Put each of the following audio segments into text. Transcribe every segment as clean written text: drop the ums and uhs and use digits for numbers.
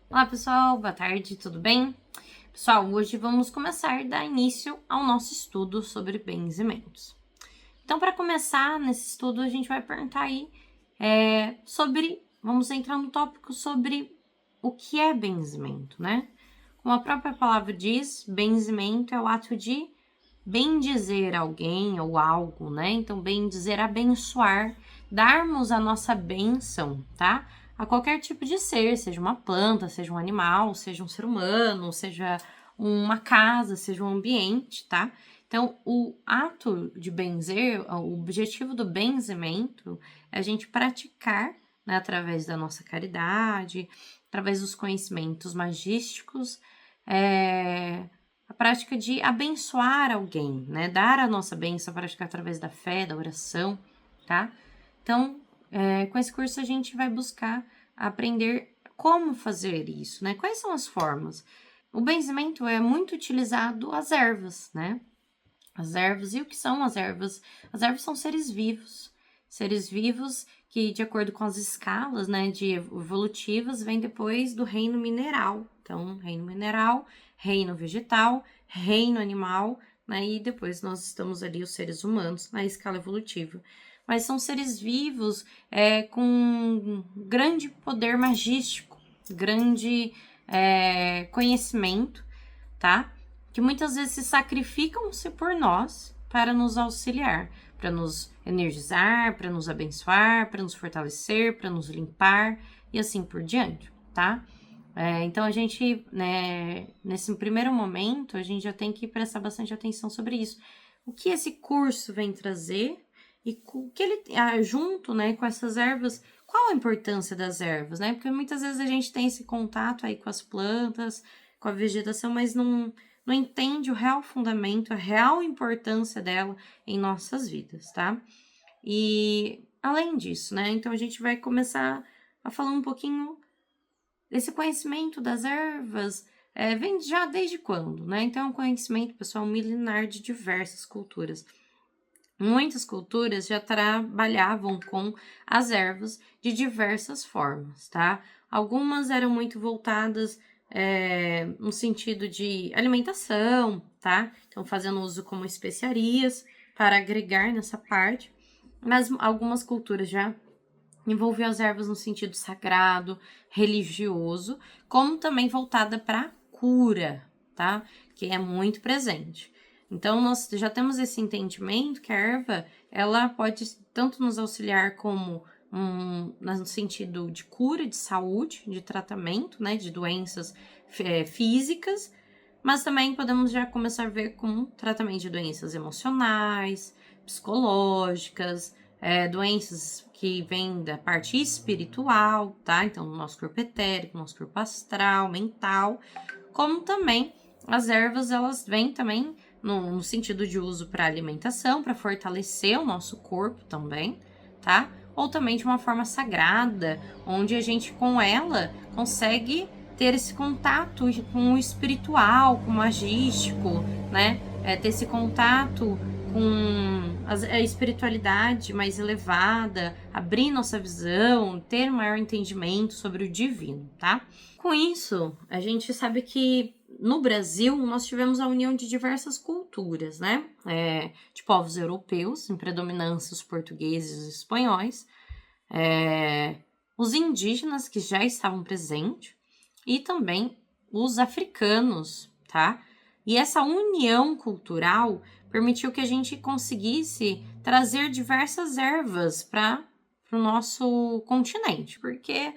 Olá pessoal, boa tarde, tudo bem? Pessoal, hoje vamos começar a dar início ao nosso estudo sobre benzimentos. Então, para começar nesse estudo, a gente vai perguntar aí vamos entrar no tópico sobre o que é benzimento, né? Como a própria palavra diz, benzimento é o ato de bendizer alguém ou algo, né? Então, bendizer, abençoar, darmos a nossa bênção, tá? A qualquer tipo de ser, seja uma planta, seja um animal, seja um ser humano, seja uma casa, seja um ambiente, tá? Então, o ato de benzer, o objetivo do benzimento é a gente praticar, né, através da nossa caridade, através dos conhecimentos magísticos, a prática de abençoar alguém, né? Dar a nossa bênção, praticar através da fé, da oração, tá? Então, com esse curso a gente vai buscar aprender como fazer isso, né? Quais são as formas? O benzimento é muito utilizado as ervas, né? As ervas, e o que são as ervas? As ervas são seres vivos que, de acordo com as escalas, né, de evolutivas, vem depois do reino mineral. Então, reino mineral, reino vegetal, reino animal, né, e depois nós estamos ali, os seres humanos, na escala evolutiva. Mas são seres vivos com grande poder magístico, grande conhecimento, tá? Que muitas vezes se sacrificam-se por nós para nos auxiliar, para nos energizar, para nos abençoar, para nos fortalecer, para nos limpar e assim por diante, tá? Então a gente, né, nesse primeiro momento, a gente já tem que prestar bastante atenção sobre isso. O que esse curso vem trazer e o que ele, junto, né, com essas ervas, qual a importância das ervas, né? Porque muitas vezes a gente tem esse contato aí com as plantas, com a vegetação, mas não entende o real fundamento, a real importância dela em nossas vidas, tá? E além disso, né? Então a gente vai começar a falar um pouquinho desse conhecimento das ervas. Vem já desde quando, né? Então é um conhecimento, pessoal, milenar de diversas culturas. Muitas culturas já trabalhavam com as ervas de diversas formas, tá? Algumas eram muito voltadas no sentido de alimentação, tá? Então, fazendo uso como especiarias para agregar nessa parte, mas algumas culturas já envolviam as ervas no sentido sagrado, religioso, como também voltada para cura, tá? Que é muito presente. Então, nós já temos esse entendimento que a erva, ela pode tanto nos auxiliar como no sentido de cura, de saúde, de tratamento, né, de doenças físicas, mas também podemos já começar a ver com tratamento de doenças emocionais, psicológicas, doenças que vêm da parte espiritual, tá? Então, no nosso corpo etérico, nosso corpo astral, mental, como também as ervas, elas vêm também no sentido de uso para alimentação, para fortalecer o nosso corpo também, tá? Ou também de uma forma sagrada, onde a gente com ela consegue ter esse contato com o espiritual, com o magístico, né? Ter esse contato com a espiritualidade mais elevada, abrir nossa visão, ter maior entendimento sobre o divino, tá? Com isso, a gente sabe que no Brasil nós tivemos a união de diversas culturas, né? De povos europeus, em predominância os portugueses e os espanhóis, os indígenas que já estavam presentes e também os africanos, tá? E essa união cultural permitiu que a gente conseguisse trazer diversas ervas para o nosso continente, porque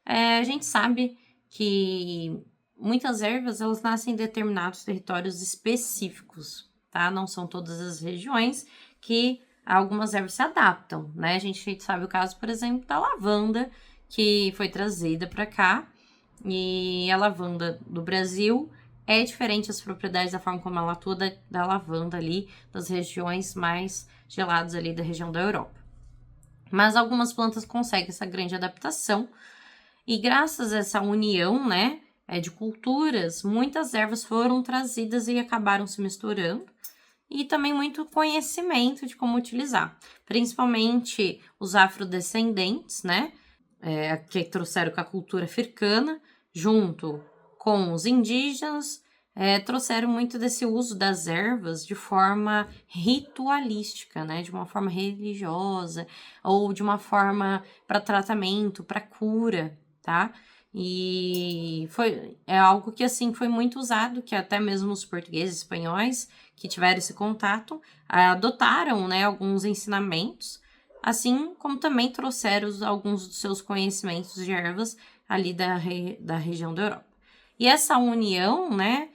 a gente sabe que muitas ervas elas nascem em determinados territórios específicos, tá? Não são todas as regiões que algumas ervas se adaptam, né? A gente sabe o caso, por exemplo, da lavanda, que foi trazida para cá, e a lavanda do Brasil é diferente as propriedades da forma como ela atua da lavanda ali das regiões mais geladas ali da região da Europa. Mas algumas plantas conseguem essa grande adaptação e graças a essa união, né, de culturas, muitas ervas foram trazidas e acabaram se misturando e também muito conhecimento de como utilizar, principalmente os afrodescendentes, né, que trouxeram com a cultura africana, junto com os indígenas, trouxeram muito desse uso das ervas de forma ritualística, né? De uma forma religiosa ou de uma forma para tratamento, para cura, tá? E é algo que, assim, foi muito usado, que até mesmo os portugueses, espanhóis, que tiveram esse contato, adotaram, né, alguns ensinamentos, assim como também trouxeram alguns dos seus conhecimentos de ervas ali da região da Europa. E essa união, né,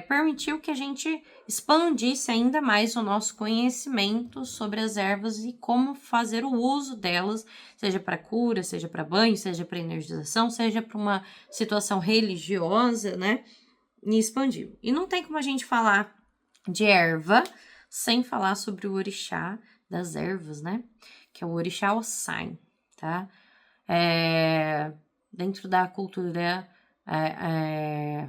permitiu que a gente expandisse ainda mais o nosso conhecimento sobre as ervas e como fazer o uso delas, seja para cura, seja para banho, seja para energização, seja para uma situação religiosa, né? E expandiu. E não tem como a gente falar de erva sem falar sobre o orixá das ervas, né? Que é o orixá Osai, tá? Dentro da cultura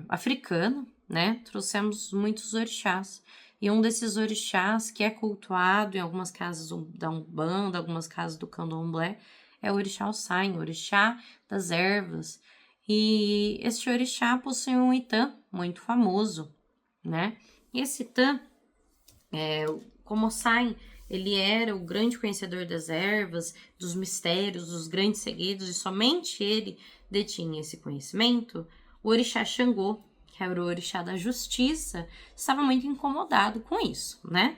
africana, né? Trouxemos muitos orixás. E um desses orixás que é cultuado em algumas casas da Umbanda, algumas casas do Candomblé, é o orixá Osai, o orixá das ervas. E este orixá possui um Itã muito famoso, né? E esse Itã, como Osai, ele era o grande conhecedor das ervas, dos mistérios, dos grandes segredos, e somente ele detinha esse conhecimento. O orixá Xangô, que era o orixá da justiça, estava muito incomodado com isso, né?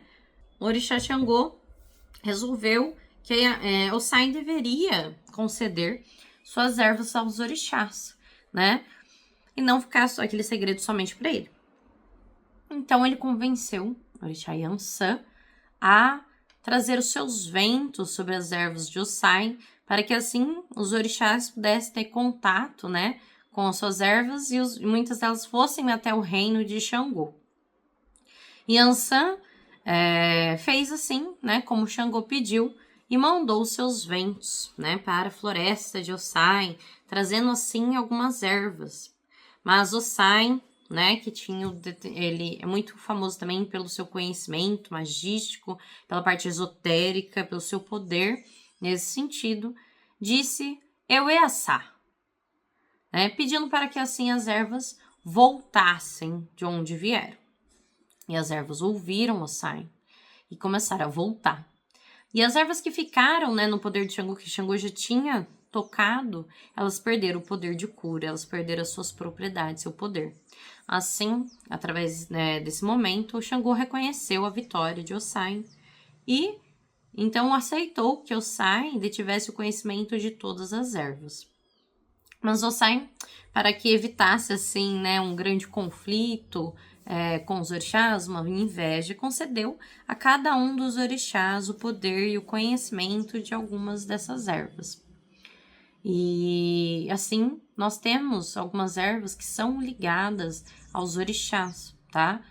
O orixá Xangô resolveu que Osai deveria conceder suas ervas aos orixás, né? E não ficar só aquele segredo somente para ele. Então ele convenceu o orixá Yansan a trazer os seus ventos sobre as ervas de Osai, para que assim os orixás pudessem ter contato, né, com as suas ervas e muitas delas fossem até o reino de Xangô. Yansan fez assim, né, como Xangô pediu, e mandou os seus ventos, né, para a floresta de Osai, trazendo assim algumas ervas. Mas Osai, né, que ele é muito famoso também pelo seu conhecimento magístico, pela parte esotérica, pelo seu poder, nesse sentido, disse Eueaçá, né, pedindo para que assim as ervas voltassem de onde vieram. E as ervas ouviram Osai e começaram a voltar. E as ervas que ficaram, né, no poder de Xangô, que Xangô já tinha tocado, elas perderam o poder de cura, elas perderam as suas propriedades, seu poder. Assim, através, né, desse momento, o Xangô reconheceu a vitória de Osai e então aceitou que Osai detivesse o conhecimento de todas as ervas. Mas Osai, para que evitasse assim, né, um grande conflito com os orixás, uma inveja, concedeu a cada um dos orixás o poder e o conhecimento de algumas dessas ervas. E assim, nós temos algumas ervas que são ligadas aos orixás, tá?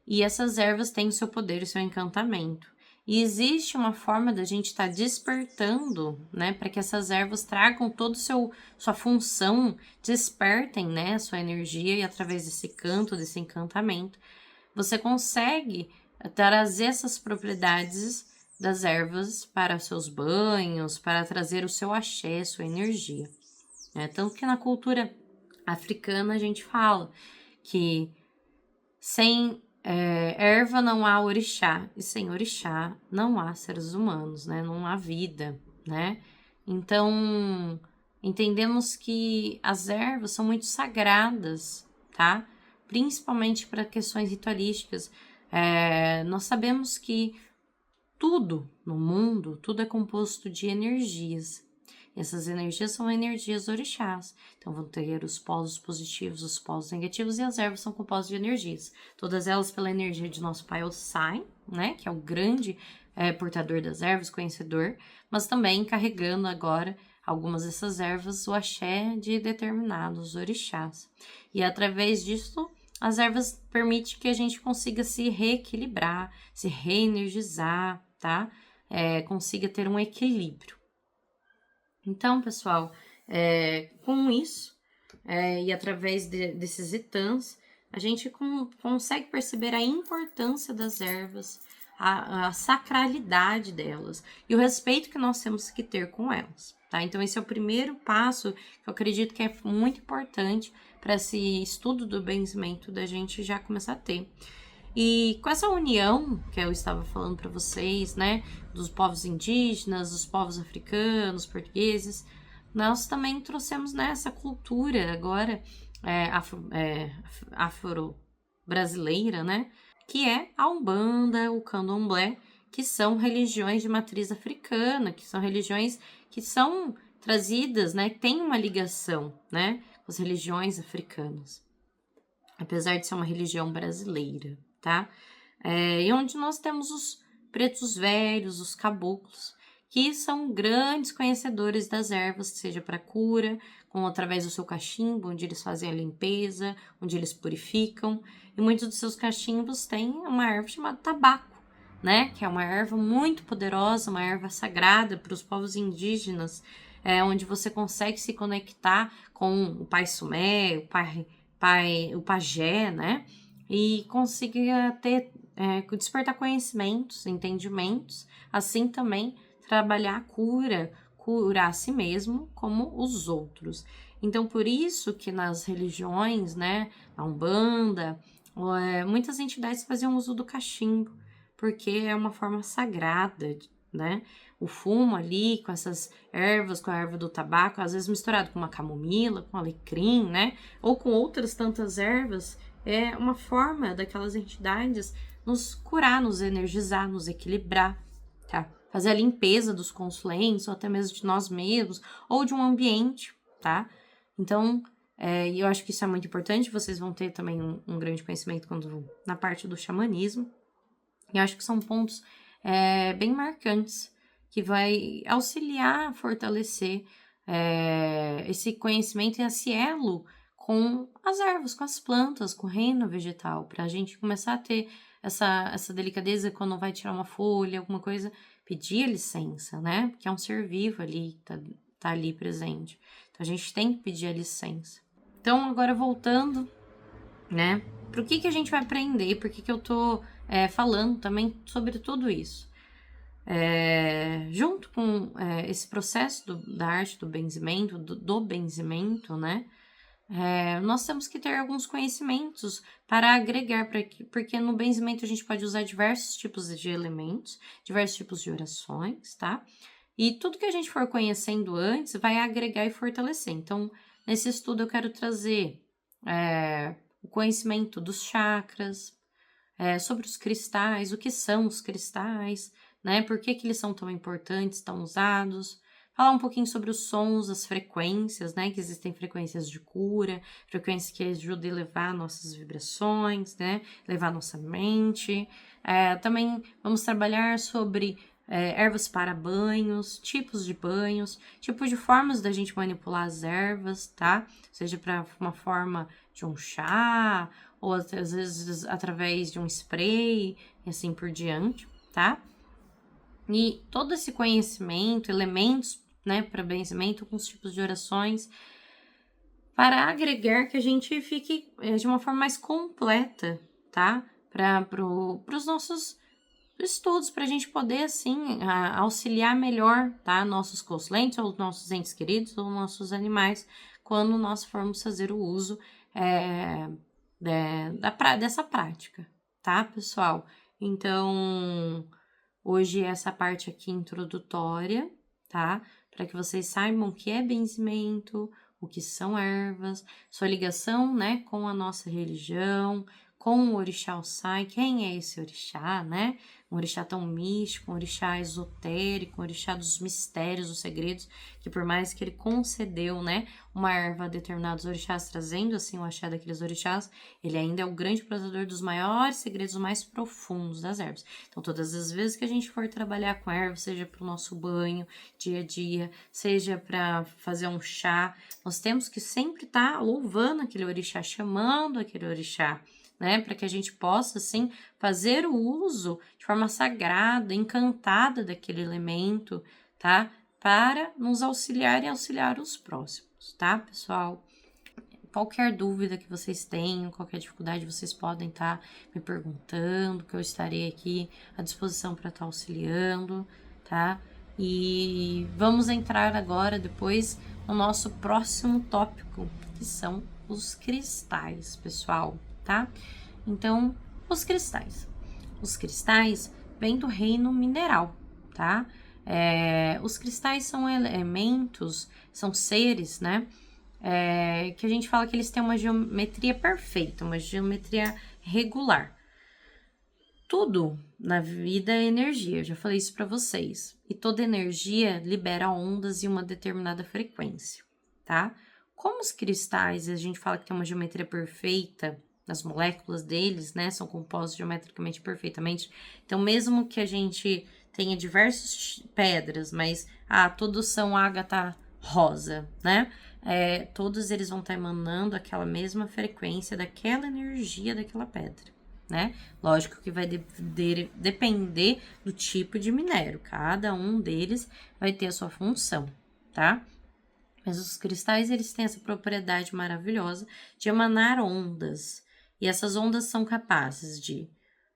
E essas ervas têm o seu poder e o seu encantamento. E existe uma forma da gente estar despertando, né, para que essas ervas tragam toda sua função, despertem, né, a sua energia, e através desse canto, desse encantamento, você consegue trazer essas propriedades das ervas para seus banhos, para trazer o seu axé, sua energia. Tanto que na cultura africana a gente fala que sem erva não há orixá, e sem orixá não há seres humanos, né? Não há vida, né? Então, entendemos que as ervas são muito sagradas, tá? Principalmente para questões ritualísticas. Nós sabemos que tudo no mundo, tudo é composto de energias. E essas energias são energias orixás. Então, vão ter os polos positivos, os polos negativos, e as ervas são compostas de energias. Todas elas pela energia de nosso pai Osai, né? Que é o grande portador das ervas, conhecedor, mas também carregando agora algumas dessas ervas, o axé de determinados orixás. E através disso, as ervas permitem que a gente consiga se reequilibrar, se reenergizar, tá? Consiga ter um equilíbrio. Então, pessoal, com isso, e através desses itãs, a gente consegue perceber a importância das ervas, a sacralidade delas e o respeito que nós temos que ter com elas, tá? Então, esse é o primeiro passo que eu acredito que é muito importante para esse estudo do benzimento da gente já começar a ter. E com essa união que eu estava falando para vocês, né, dos povos indígenas, dos povos africanos, portugueses, nós também trouxemos, né, essa cultura agora afro-brasileira, né, que é a Umbanda, o Candomblé, que são religiões de matriz africana, que são religiões que são trazidas, né, têm uma ligação, né, com as religiões africanas, apesar de ser uma religião brasileira, tá? E onde nós temos os pretos velhos, os caboclos, que são grandes conhecedores das ervas, seja para cura, como através do seu cachimbo, onde eles fazem a limpeza, onde eles purificam. E muitos dos seus cachimbos têm uma erva chamada tabaco, né? Que é uma erva muito poderosa, uma erva sagrada para os povos indígenas, onde você consegue se conectar com o Pai Sumé, o pajé, né? E consiga ter, despertar conhecimentos, entendimentos, assim também trabalhar a cura, curar a si mesmo como os outros. Então, por isso que nas religiões, né, a Umbanda, muitas entidades faziam uso do cachimbo, porque é uma forma sagrada, né? O fumo ali, com essas ervas, com a erva do tabaco, às vezes misturado com uma camomila, com alecrim, né? Ou com outras tantas ervas, é uma forma daquelas entidades nos curar, nos energizar, nos equilibrar, tá? Fazer a limpeza dos consulentes, ou até mesmo de nós mesmos, ou de um ambiente, tá? Então, eu acho que isso é muito importante, vocês vão ter também um grande conhecimento na parte do xamanismo. E eu acho que são pontos bem marcantes, que vai auxiliar a fortalecer esse conhecimento e esse elo com as ervas, com as plantas, com o reino vegetal, para a gente começar a ter essa delicadeza quando vai tirar uma folha, alguma coisa, pedir licença, né? Porque é um ser vivo ali, tá ali presente. Então, a gente tem que pedir a licença. Então, agora voltando, né? Para o que a gente vai aprender? Por que eu tô falando também sobre tudo isso? Junto com esse processo da arte do benzimento, do benzimento, né? Nós temos que ter alguns conhecimentos para agregar, porque no benzimento a gente pode usar diversos tipos de elementos, diversos tipos de orações, tá? E tudo que a gente for conhecendo antes vai agregar e fortalecer. Então, nesse estudo eu quero trazer o conhecimento dos chakras, sobre os cristais, o que são os cristais, né? Por que eles são tão importantes, tão usados. Falar um pouquinho sobre os sons, as frequências, né? Que existem frequências de cura, frequências que ajudam a elevar nossas vibrações, né? Elevar nossa mente. Também vamos trabalhar sobre ervas para banhos, tipos de formas da gente manipular as ervas, tá? Seja para uma forma de um chá, ou às vezes através de um spray, e assim por diante, tá? E todo esse conhecimento, elementos, né, para benzimento, alguns tipos de orações, para agregar que a gente fique de uma forma mais completa, tá? Para os nossos estudos, para a gente poder, assim, auxiliar melhor, tá? Nossos consulentes, ou nossos entes queridos, ou nossos animais, quando nós formos fazer o uso dessa prática, tá, pessoal? Então, hoje essa parte aqui introdutória, tá? Para que vocês saibam o que é benzimento, o que são ervas, sua ligação, né, com a nossa religião, com o orixá Ossai. Quem é esse orixá, né? Um orixá tão místico, um orixá esotérico, um orixá dos mistérios, dos segredos, que por mais que ele concedeu, né, uma erva a determinados orixás, trazendo assim o axé daqueles orixás, ele ainda é o grande portador dos maiores segredos mais profundos das ervas. Então, todas as vezes que a gente for trabalhar com erva, seja para o nosso banho, dia a dia, seja para fazer um chá, nós temos que sempre estar louvando aquele orixá, chamando aquele orixá, né, para que a gente possa, assim, fazer o uso de forma sagrada, encantada daquele elemento, tá? Para nos auxiliar e auxiliar os próximos, tá, pessoal? qualquer dúvida que vocês tenham, qualquer dificuldade, vocês podem estar me perguntando, que eu estarei aqui à disposição para estar auxiliando, tá? E vamos entrar agora, depois, no nosso próximo tópico, que são os cristais, pessoal, tá? Então, os cristais. Os cristais vêm do reino mineral, tá? Os cristais são elementos, são seres, né? Que a gente fala que eles têm uma geometria perfeita, uma geometria regular. Tudo na vida é energia, eu já falei isso para vocês. E toda energia libera ondas em uma determinada frequência, tá? Como os cristais, a gente fala que tem uma geometria perfeita, as moléculas deles, né, são compostas geometricamente perfeitamente. Então, mesmo que a gente tenha diversas pedras, mas todos são ágata rosa, né? Todos eles vão estar emanando aquela mesma frequência daquela energia daquela pedra, né? Lógico que vai depender do tipo de minério. Cada um deles vai ter a sua função, tá? Mas os cristais, eles têm essa propriedade maravilhosa de emanar ondas. E essas ondas são capazes de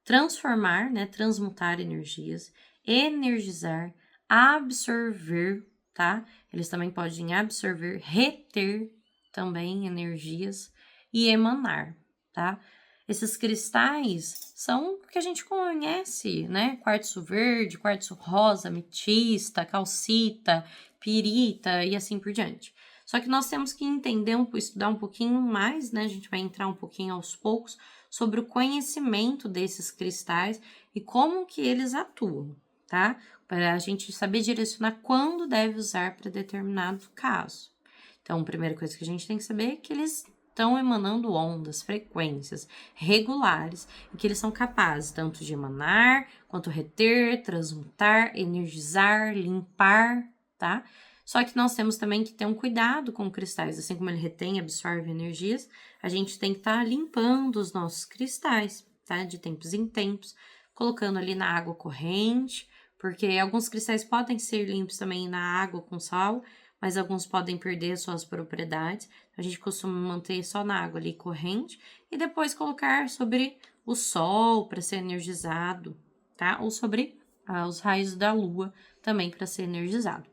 transformar, né, transmutar energias, energizar, absorver, tá? Eles também podem absorver, reter também energias e emanar, tá? Esses cristais são o que a gente conhece, né? Quartzo verde, quartzo rosa, ametista, calcita, pirita e assim por diante. Só que nós temos que entender, estudar um pouquinho mais, né? A gente vai entrar um pouquinho aos poucos sobre o conhecimento desses cristais e como que eles atuam, tá? Para a gente saber direcionar quando deve usar para determinado caso. Então, a primeira coisa que a gente tem que saber é que eles estão emanando ondas, frequências regulares, e que eles são capazes tanto de emanar, quanto reter, transmutar, energizar, limpar, tá? Só que nós temos também que ter um cuidado com cristais, assim como ele retém e absorve energias, a gente tem que estar limpando os nossos cristais, tá? De tempos em tempos, colocando ali na água corrente, porque alguns cristais podem ser limpos também na água com sal, mas alguns podem perder suas propriedades. A gente costuma manter só na água ali corrente e depois colocar sobre o sol para ser energizado, tá? Ou sobre os raios da lua também para ser energizado.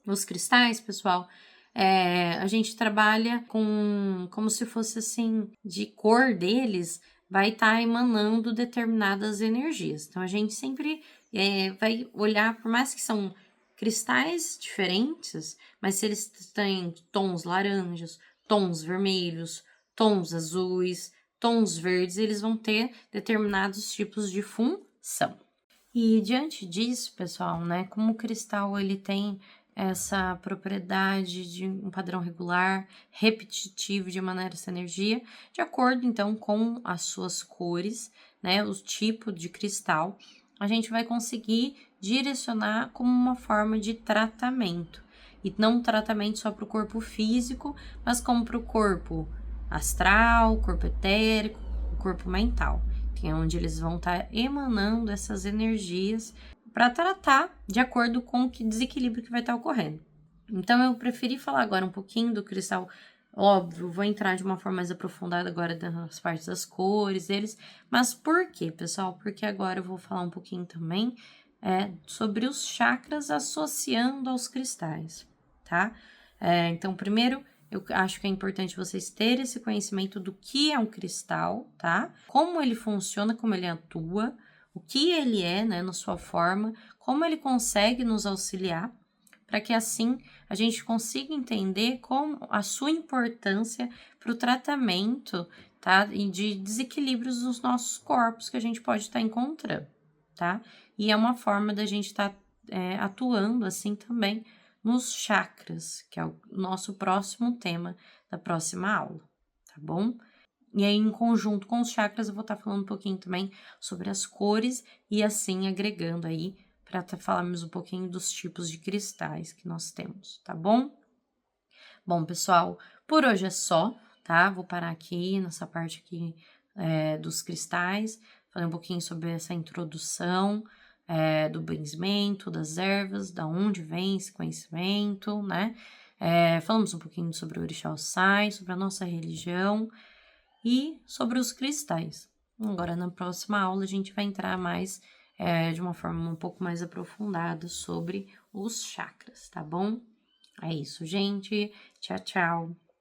Os cristais, pessoal, a gente trabalha com como se fosse assim, de cor deles vai estar emanando determinadas energias. Então, a gente sempre vai olhar, por mais que são cristais diferentes, mas se eles têm tons laranjas, tons vermelhos, tons azuis, tons verdes, eles vão ter determinados tipos de função. E diante disso, pessoal, né, como o cristal ele tem essa propriedade de um padrão regular, repetitivo de emanar essa energia, de acordo então com as suas cores, né, o tipo de cristal, a gente vai conseguir direcionar como uma forma de tratamento. E não um tratamento só para o corpo físico, mas como para o corpo astral, corpo etérico, o corpo mental, que é onde eles vão estar emanando essas energias para tratar de acordo com o desequilíbrio que vai estar ocorrendo. Então, eu preferi falar agora um pouquinho do cristal. Óbvio, vou entrar de uma forma mais aprofundada agora nas partes das cores deles. Mas por quê, pessoal? Porque agora eu vou falar um pouquinho também sobre os chakras associando aos cristais, tá? Então, primeiro, eu acho que é importante vocês terem esse conhecimento do que é um cristal, tá? Como ele funciona, como ele atua, o que ele é, né, na sua forma, como ele consegue nos auxiliar, para que assim a gente consiga entender como a sua importância para o tratamento, tá, e de desequilíbrios nos nossos corpos que a gente pode estar encontrando, tá? E é uma forma da gente estar atuando assim também nos chakras, que é o nosso próximo tema da próxima aula, tá bom? E aí, em conjunto com os chakras, eu vou estar falando um pouquinho também sobre as cores e assim agregando aí para falarmos um pouquinho dos tipos de cristais que nós temos, tá bom? Bom, pessoal, por hoje é só, tá? Vou parar aqui nessa parte aqui dos cristais, falar um pouquinho sobre essa introdução do benzimento, das ervas, da onde vem esse conhecimento, né? Falamos um pouquinho sobre o Orixá Ossai, sobre a nossa religião e sobre os cristais. Agora, na próxima aula, a gente vai entrar mais de uma forma um pouco mais aprofundada sobre os chakras, tá bom? É isso, gente. Tchau, tchau.